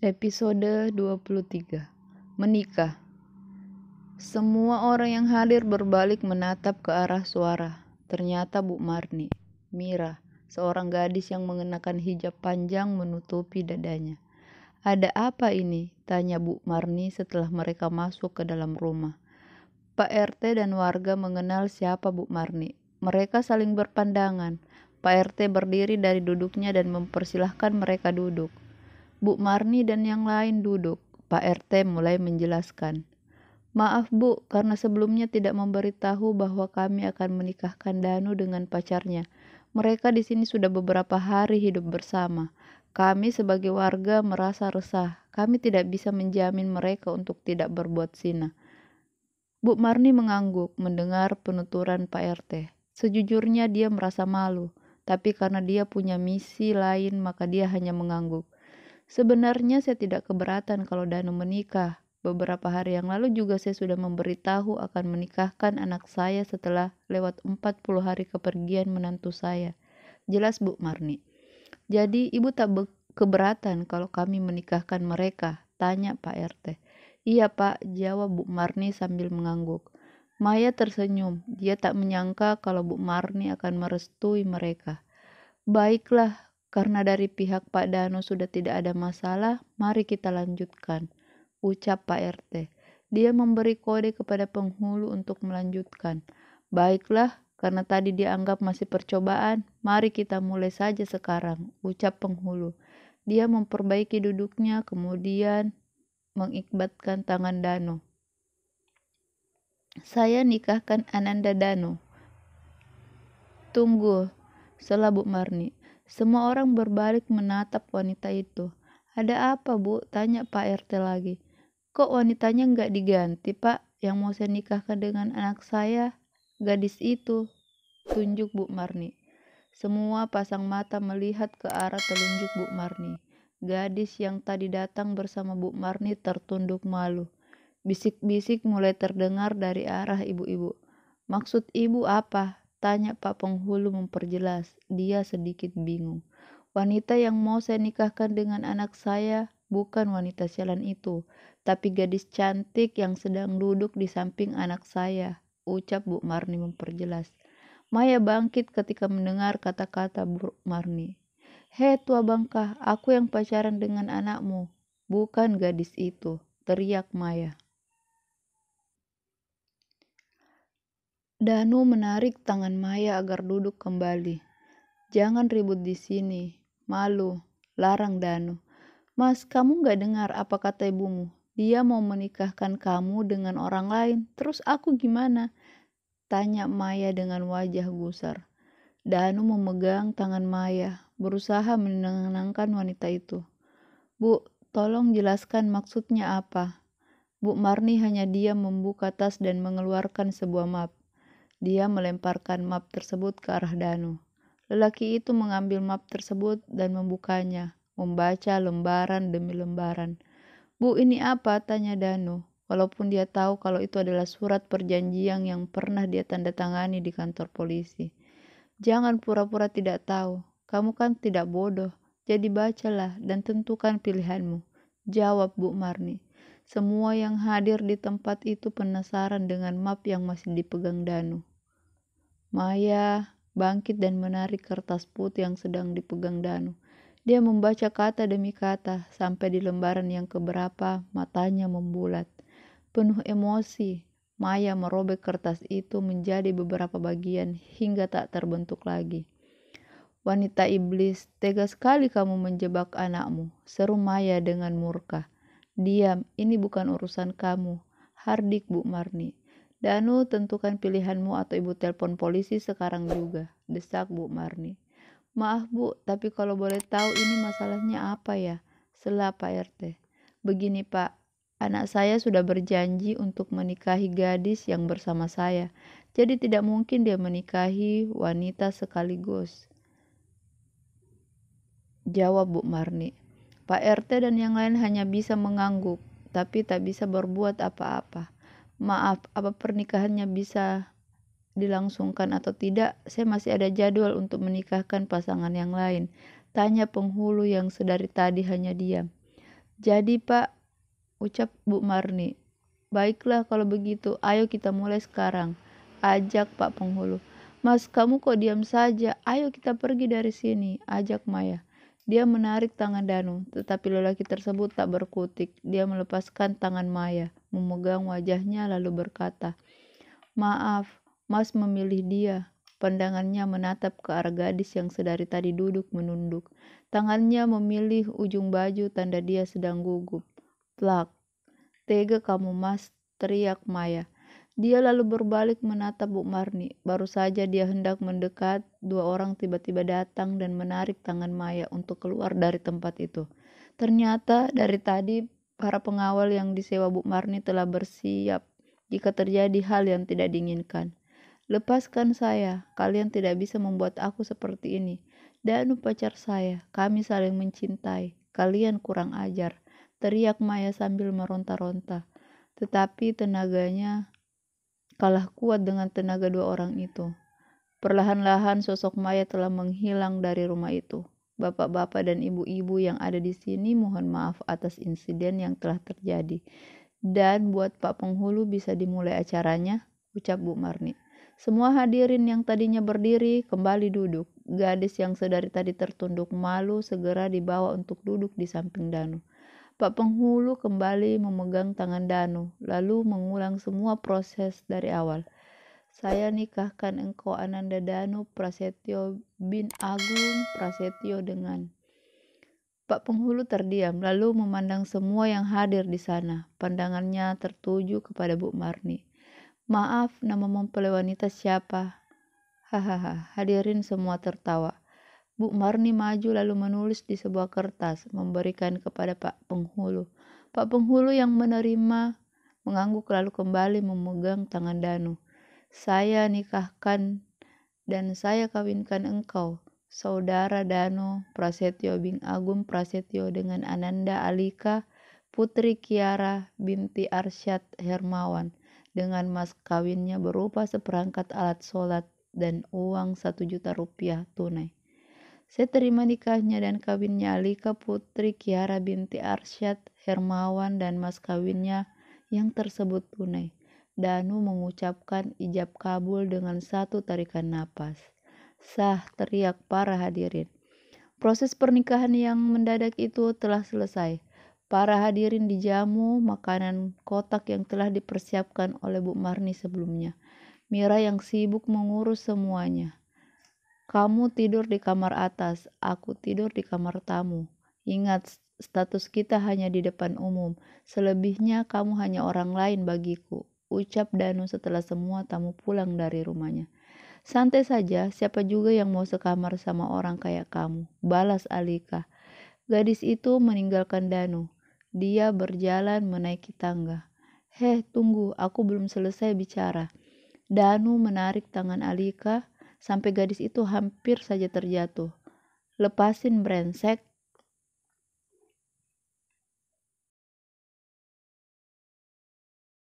Episode 23. Menikah. Semua orang yang hadir berbalik menatap ke arah suara. Ternyata Bu Marni, Mira, seorang gadis yang mengenakan hijab panjang menutupi dadanya. "Ada apa ini?" tanya Bu Marni setelah mereka masuk ke dalam rumah. Pak RT dan warga mengenal siapa Bu Marni. Mereka saling berpandangan. Pak RT berdiri dari duduknya dan mempersilahkan mereka duduk. Bu Marni dan yang lain duduk. Pak RT mulai menjelaskan. "Maaf Bu, karena sebelumnya tidak memberitahu bahwa kami akan menikahkan Danu dengan pacarnya. Mereka di sini sudah beberapa hari hidup bersama. Kami sebagai warga merasa resah. Kami tidak bisa menjamin mereka untuk tidak berbuat zina." Bu Marni mengangguk mendengar penuturan Pak RT. Sejujurnya dia merasa malu, tapi karena dia punya misi lain maka dia hanya mengangguk. "Sebenarnya saya tidak keberatan kalau Danu menikah. Beberapa hari yang lalu juga saya sudah memberitahu akan menikahkan anak saya setelah lewat 40 hari kepergian menantu saya," jelas Bu Marni. "Jadi ibu tak keberatan kalau kami menikahkan mereka?" tanya Pak RT. "Iya Pak," jawab Bu Marni sambil mengangguk. Maya tersenyum. Dia tak menyangka kalau Bu Marni akan merestui mereka. "Baiklah, karena dari pihak Pak Danu sudah tidak ada masalah, mari kita lanjutkan," ucap Pak RT. Dia memberi kode kepada penghulu untuk melanjutkan. "Baiklah, karena tadi dianggap masih percobaan, mari kita mulai saja sekarang," ucap penghulu. Dia memperbaiki duduknya, kemudian mengibatkan tangan Danu. "Saya nikahkan Ananda Danu." "Tunggu," sela Bu Marni. Semua orang berbalik menatap wanita itu. "Ada apa Bu?" tanya Pak RT lagi. "Kok wanitanya nggak diganti Pak? Yang mau saya nikahkan dengan anak saya, gadis itu," tunjuk Bu Marni. Semua pasang mata melihat ke arah telunjuk Bu Marni. Gadis yang tadi datang bersama Bu Marni tertunduk malu. Bisik-bisik mulai terdengar dari arah ibu-ibu. "Maksud ibu apa?" tanya Pak Penghulu memperjelas. Dia sedikit bingung. "Wanita yang mau saya nikahkan dengan anak saya bukan wanita sialan itu, tapi gadis cantik yang sedang duduk di samping anak saya," ucap Bu Marni memperjelas. Maya bangkit ketika mendengar kata-kata Bu Marni. "Hei tua bangka, aku yang pacaran dengan anakmu, bukan gadis itu," teriak Maya. Danu menarik tangan Maya agar duduk kembali. "Jangan ribut di sini. Malu," larang Danu. "Mas, kamu gak dengar apa kata ibumu? Dia mau menikahkan kamu dengan orang lain. Terus aku gimana?" tanya Maya dengan wajah gusar. Danu memegang tangan Maya, berusaha menenangkan wanita itu. "Bu, tolong jelaskan maksudnya apa?" Bu Marni hanya diam membuka tas dan mengeluarkan sebuah map. Dia melemparkan map tersebut ke arah Danu. Lelaki itu mengambil map tersebut dan membukanya, membaca lembaran demi lembaran. "Bu, ini apa?" tanya Danu, walaupun dia tahu kalau itu adalah surat perjanjian yang pernah dia tanda tangani di kantor polisi. "Jangan pura-pura tidak tahu. Kamu kan tidak bodoh. Jadi bacalah dan tentukan pilihanmu," jawab Bu Marni. Semua yang hadir di tempat itu penasaran dengan map yang masih dipegang Danu. Maya bangkit dan menarik kertas putih yang sedang dipegang Danu. Dia membaca kata demi kata sampai di lembaran yang keberapa matanya membulat. Penuh emosi, Maya merobek kertas itu menjadi beberapa bagian hingga tak terbentuk lagi. "Wanita iblis, tega sekali kamu menjebak anakmu," seru Maya dengan murka. "Diam, ini bukan urusan kamu," hardik Bu Marni. "Danu, tentukan pilihanmu atau ibu telepon polisi sekarang juga," desak Bu Marni. "Maaf Bu, tapi kalau boleh tahu ini masalahnya apa ya?" sela Pak RT. "Begini Pak, anak saya sudah berjanji untuk menikahi gadis yang bersama saya, jadi tidak mungkin dia menikahi wanita sekaligus," jawab Bu Marni. Pak RT dan yang lain hanya bisa mengangguk, tapi tak bisa berbuat apa-apa. "Maaf, apa pernikahannya bisa dilangsungkan atau tidak? Saya masih ada jadwal untuk menikahkan pasangan yang lain," tanya penghulu yang sedari tadi hanya diam. Jadi Pak, ucap Bu Marni. Baiklah kalau begitu, ayo kita mulai sekarang, ajak Pak Penghulu. Mas, kamu kok diam saja? Ayo kita pergi dari sini, ajak Maya. Dia menarik tangan Danu, tetapi lelaki tersebut tak berkutik. Dia melepaskan tangan Maya, memegang wajahnya lalu berkata, "Maaf, Mas memilih dia." Pandangannya menatap ke arah gadis yang sedari tadi duduk menunduk. Tangannya memilih ujung baju tanda dia sedang gugup. Plak. "Tega kamu, Mas," teriak Maya. Dia lalu berbalik menatap Bu Marni. Baru saja dia hendak mendekat, dua orang tiba-tiba datang dan menarik tangan Maya untuk keluar dari tempat itu. Ternyata dari tadi para pengawal yang disewa Bu Marni telah bersiap jika terjadi hal yang tidak diinginkan. "Lepaskan saya, kalian tidak bisa membuat aku seperti ini. Danu pacar saya, kami saling mencintai, kalian kurang ajar," teriak Maya sambil meronta-ronta. Tetapi tenaganya kalah kuat dengan tenaga dua orang itu. Perlahan-lahan sosok Maya telah menghilang dari rumah itu. Bapak-bapak dan ibu-ibu yang ada di sini mohon maaf atas insiden yang telah terjadi. Dan buat Pak Penghulu bisa dimulai acaranya, ucap Bu Marni. Semua hadirin yang tadinya berdiri kembali duduk. Gadis yang sedari tadi tertunduk malu segera dibawa untuk duduk di samping Danu. Pak Penghulu kembali memegang tangan Danu, lalu mengulang semua proses dari awal. "Saya nikahkan engkau Ananda Danu Prasetyo bin Agung Prasetyo dengan..." Pak Penghulu terdiam, lalu memandang semua yang hadir di sana. Pandangannya tertuju kepada Bu Marni. "Maaf, nama mempelai wanita siapa?" Hahaha, hadirin semua tertawa. Bu Marni maju lalu menulis di sebuah kertas, memberikan kepada Pak Penghulu. Pak Penghulu yang menerima mengangguk lalu kembali memegang tangan Danu. "Saya nikahkan dan saya kawinkan engkau, Saudara Danu Prasetyo bin Agung Prasetyo dengan Ananda Alika, Putri Kiara binti Arsyad Hermawan, dengan mas kawinnya berupa seperangkat alat sholat dan uang 1 juta rupiah tunai. Saya terima nikahnya dan kawinnya Alika Putri Kiara binti Arsyad Hermawan dan mas kawinnya yang tersebut tunai." Danu mengucapkan ijab kabul dengan satu tarikan napas. "Sah," teriak para hadirin. Proses pernikahan yang mendadak itu telah selesai. Para hadirin dijamu makanan kotak yang telah dipersiapkan oleh Bu Marni sebelumnya. Mira yang sibuk mengurus semuanya. "Kamu tidur di kamar atas, aku tidur di kamar tamu. Ingat, status kita hanya di depan umum. Selebihnya kamu hanya orang lain bagiku," ucap Danu setelah semua tamu pulang dari rumahnya. "Santai saja, siapa juga yang mau sekamar sama orang kayak kamu," balas Alika. Gadis itu meninggalkan Danu. Dia berjalan menaiki tangga. "Heh, tunggu, aku belum selesai bicara." Danu menarik tangan Alika sampai gadis itu hampir saja terjatuh. "Lepasin brengsek,"